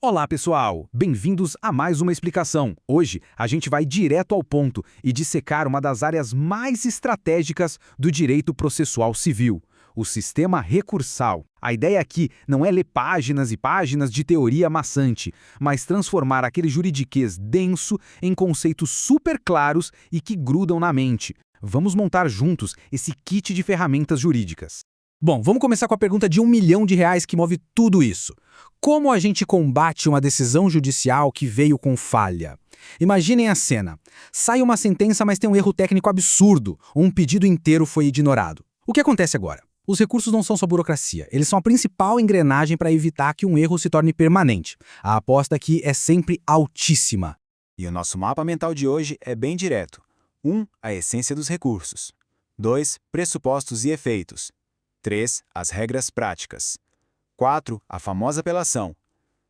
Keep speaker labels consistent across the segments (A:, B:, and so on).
A: Olá, pessoal! Bem-vindos a mais uma explicação. Hoje, a gente vai direto ao ponto e dissecar uma das áreas mais estratégicas do direito processual civil, o sistema recursal. A ideia aqui não é ler páginas e páginas de teoria maçante, mas transformar aquele juridiquês denso em conceitos super claros e que grudam na mente. Vamos montar juntos esse kit de ferramentas jurídicas. Bom, vamos começar com a pergunta de R$1 milhão que move tudo isso. Como a gente combate uma decisão judicial que veio com falha? Imaginem a cena. Sai uma sentença, mas tem um erro técnico absurdo, ou um pedido inteiro foi ignorado. O que acontece agora? Os recursos não são só burocracia, eles são a principal engrenagem para evitar que um erro se torne permanente. A aposta aqui é sempre altíssima.
B: E o nosso mapa mental de hoje é bem direto. 1. A essência dos recursos. 2. Pressupostos e efeitos. 3. As regras práticas. 4. A famosa apelação.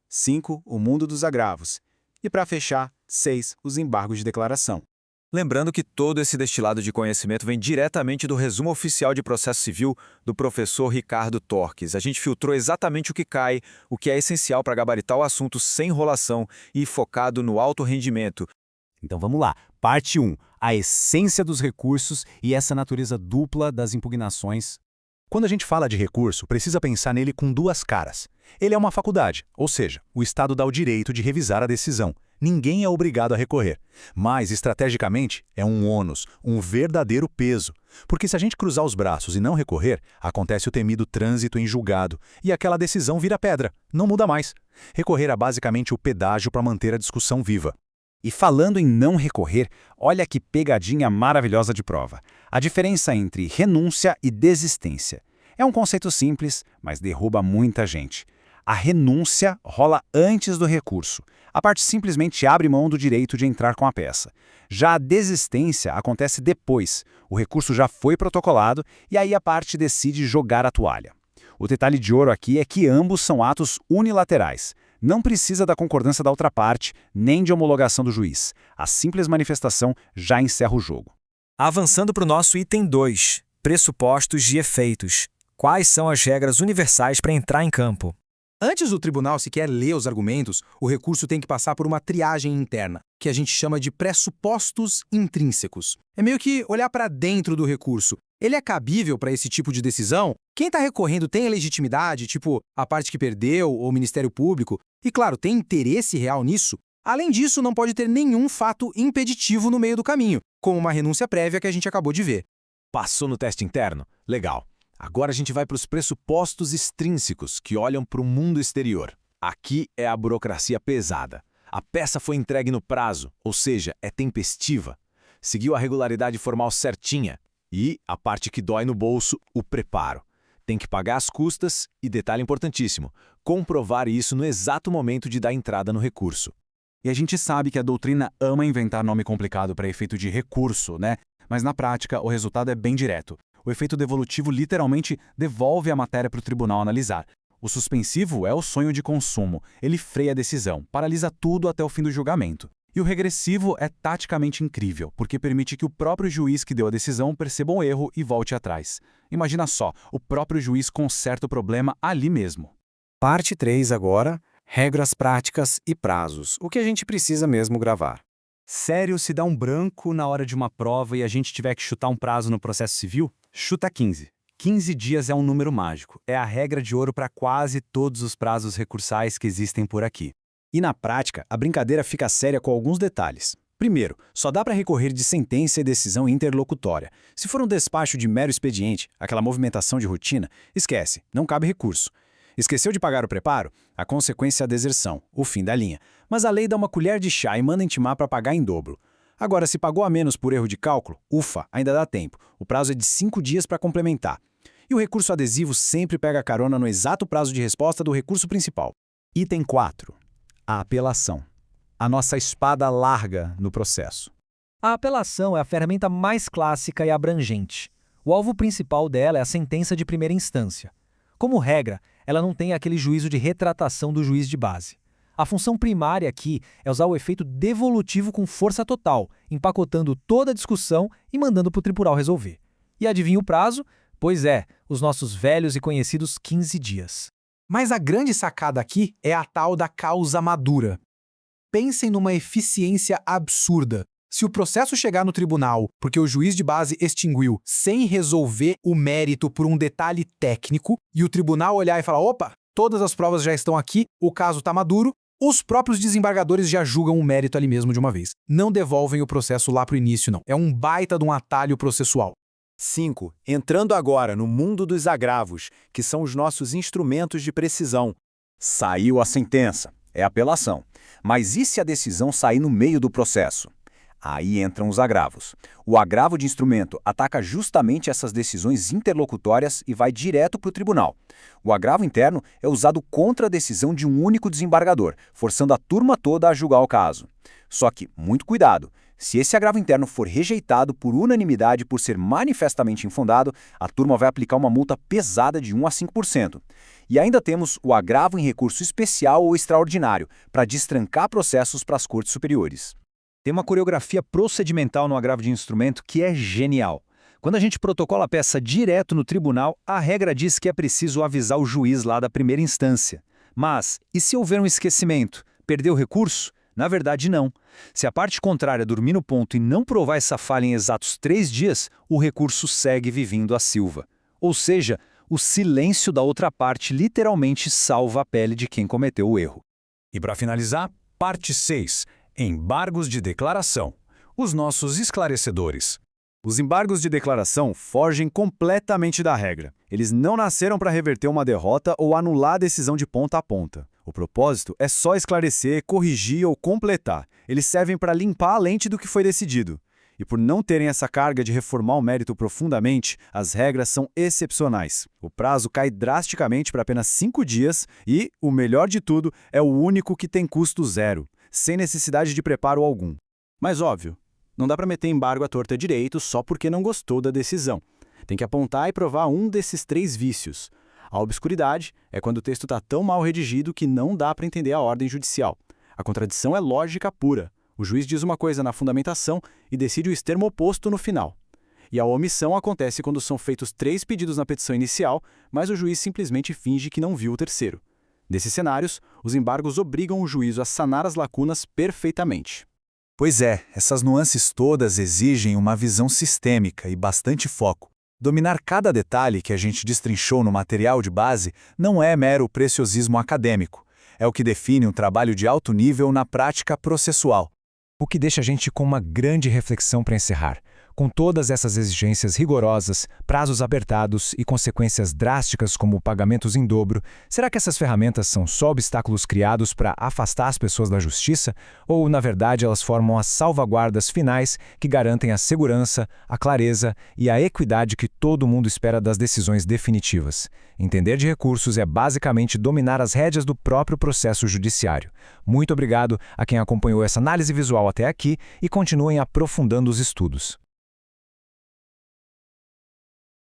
B: 5. O mundo dos agravos. E para fechar, 6. Os embargos de declaração.
C: Lembrando que todo esse destilado de conhecimento vem diretamente do resumo oficial de processo civil do professor Ricardo Torques. A gente filtrou exatamente o que cai, o que é essencial para gabaritar o assunto sem enrolação e focado no alto rendimento.
D: Então vamos lá. Parte 1. A essência dos recursos e essa natureza dupla das impugnações. Quando a gente fala de recurso, precisa pensar nele com duas caras. Ele é uma faculdade, ou seja, o Estado dá o direito de revisar a decisão. Ninguém é obrigado a recorrer. Mas, estrategicamente, é um ônus, um verdadeiro peso. Porque se a gente cruzar os braços e não recorrer, acontece o temido trânsito em julgado e aquela decisão vira pedra, não muda mais. Recorrer é basicamente o pedágio para manter a discussão viva.
A: E falando em não recorrer, olha que pegadinha maravilhosa de prova. A diferença entre renúncia e desistência. É um conceito simples, mas derruba muita gente. A renúncia rola antes do recurso. A parte simplesmente abre mão do direito de entrar com a peça. Já a desistência acontece depois. O recurso já foi protocolado e aí a parte decide jogar a toalha. O detalhe de ouro aqui é que ambos são atos unilaterais. Não precisa da concordância da outra parte, nem de homologação do juiz. A simples manifestação já encerra o jogo.
E: Avançando para o nosso item 2, pressupostos e efeitos. Quais são as regras universais para entrar em campo?
F: Antes do tribunal sequer ler os argumentos, o recurso tem que passar por uma triagem interna, que a gente chama de pressupostos intrínsecos. É meio que olhar para dentro do recurso. Ele é cabível para esse tipo de decisão? Quem está recorrendo tem a legitimidade, tipo a parte que perdeu ou o Ministério Público? E, claro, tem interesse real nisso? Além disso, não pode ter nenhum fato impeditivo no meio do caminho, como uma renúncia prévia que a gente acabou de ver.
D: Passou no teste interno? Legal. Agora a gente vai para os pressupostos extrínsecos, que olham para o mundo exterior. Aqui é a burocracia pesada. A peça foi entregue no prazo, ou seja, é tempestiva. Seguiu a regularidade formal certinha. E, a parte que dói no bolso, o preparo. Tem que pagar as custas e, detalhe importantíssimo, comprovar isso no exato momento de dar entrada no recurso.
A: E a gente sabe que a doutrina ama inventar nome complicado para efeito de recurso, né? Mas na prática, o resultado é bem direto. O efeito devolutivo literalmente devolve a matéria para o tribunal analisar. O suspensivo é o sonho de consumo. Ele freia a decisão, paralisa tudo até o fim do julgamento. E o regressivo é taticamente incrível, porque permite que o próprio juiz que deu a decisão perceba o erro e volte atrás. Imagina só, o próprio juiz conserta o problema ali mesmo.
G: Parte 3 agora, regras práticas e prazos, o que a gente precisa mesmo gravar.
D: Sério, se dá um branco na hora de uma prova e a gente tiver que chutar um prazo no processo civil? Chuta 15. 15 dias é um número mágico. É a regra de ouro para quase todos os prazos recursais que existem por aqui.
A: E na prática, a brincadeira fica séria com alguns detalhes. Primeiro, só dá para recorrer de sentença e decisão interlocutória. Se for um despacho de mero expediente, aquela movimentação de rotina, esquece, não cabe recurso. Esqueceu de pagar o preparo? A consequência é a deserção, o fim da linha. Mas a lei dá uma colher de chá e manda intimar para pagar em dobro. Agora, se pagou a menos por erro de cálculo, ufa, ainda dá tempo. O prazo é de 5 dias para complementar. E o recurso adesivo sempre pega carona no exato prazo de resposta do recurso principal.
D: Item 4. A apelação. A nossa espada larga no processo.
E: A apelação é a ferramenta mais clássica e abrangente. O alvo principal dela é a sentença de primeira instância. Como regra, ela não tem aquele juízo de retratação do juiz de base. A função primária aqui é usar o efeito devolutivo com força total, empacotando toda a discussão e mandando para o tribunal resolver. E adivinha o prazo? Pois é, os nossos velhos e conhecidos 15 dias.
F: Mas a grande sacada aqui é a tal da causa madura. Pensem numa eficiência absurda. Se o processo chegar no tribunal porque o juiz de base extinguiu sem resolver o mérito por um detalhe técnico e o tribunal olhar e falar, opa, todas as provas já estão aqui, o caso está maduro, os próprios desembargadores já julgam o mérito ali mesmo de uma vez. Não devolvem o processo lá para o início, não. É um baita de um atalho processual.
D: 5. Entrando agora no mundo dos agravos, que são os nossos instrumentos de precisão. Saiu a sentença, é apelação. Mas e se a decisão sair no meio do processo? Aí entram os agravos. O agravo de instrumento ataca justamente essas decisões interlocutórias e vai direto para o tribunal. O agravo interno é usado contra a decisão de um único desembargador, forçando a turma toda a julgar o caso. Só que, muito cuidado, se esse agravo interno for rejeitado por unanimidade por ser manifestamente infundado, a turma vai aplicar uma multa pesada de 1 a 5%. E ainda temos o agravo em recurso especial ou extraordinário, para destrancar processos para as cortes superiores.
C: Tem uma coreografia procedimental no agravo de instrumento que é genial. Quando a gente protocola a peça direto no tribunal, a regra diz que é preciso avisar o juiz lá da primeira instância. Mas, e se houver um esquecimento? Perder o recurso? Na verdade, não. Se a parte contrária dormir no ponto e não provar essa falha em exatos 3 dias, o recurso segue vivendo a silva. Ou seja, o silêncio da outra parte literalmente salva a pele de quem cometeu o erro.
D: E para finalizar, parte 6. Embargos de declaração. Os nossos esclarecedores. Os embargos de declaração fogem completamente da regra. Eles não nasceram para reverter uma derrota ou anular a decisão de ponta a ponta. O propósito é só esclarecer, corrigir ou completar. Eles servem para limpar a lente do que foi decidido. E por não terem essa carga de reformar o mérito profundamente, as regras são excepcionais. O prazo cai drasticamente para apenas 5 dias e, o melhor de tudo, é o único que tem custo zero, sem necessidade de preparo algum. Mas óbvio, não dá para meter embargo à torta direito só porque não gostou da decisão. Tem que apontar e provar um desses 3 vícios. A obscuridade é quando o texto está tão mal redigido que não dá para entender a ordem judicial. A contradição é lógica pura. O juiz diz uma coisa na fundamentação e decide o extremo oposto no final. E a omissão acontece quando são feitos 3 pedidos na petição inicial, mas o juiz simplesmente finge que não viu o terceiro. Nesses cenários, os embargos obrigam o juízo a sanar as lacunas perfeitamente.
H: Pois é, essas nuances todas exigem uma visão sistêmica e bastante foco. Dominar cada detalhe que a gente destrinchou no material de base não é mero preciosismo acadêmico. É o que define um trabalho de alto nível na prática processual.
A: O que deixa a gente com uma grande reflexão para encerrar. Com todas essas exigências rigorosas, prazos apertados e consequências drásticas como pagamentos em dobro, será que essas ferramentas são só obstáculos criados para afastar as pessoas da justiça? Ou, na verdade, elas formam as salvaguardas finais que garantem a segurança, a clareza e a equidade que todo mundo espera das decisões definitivas? Entender de recursos é basicamente dominar as rédeas do próprio processo judiciário. Muito obrigado a quem acompanhou essa análise visual até aqui e continuem aprofundando os estudos.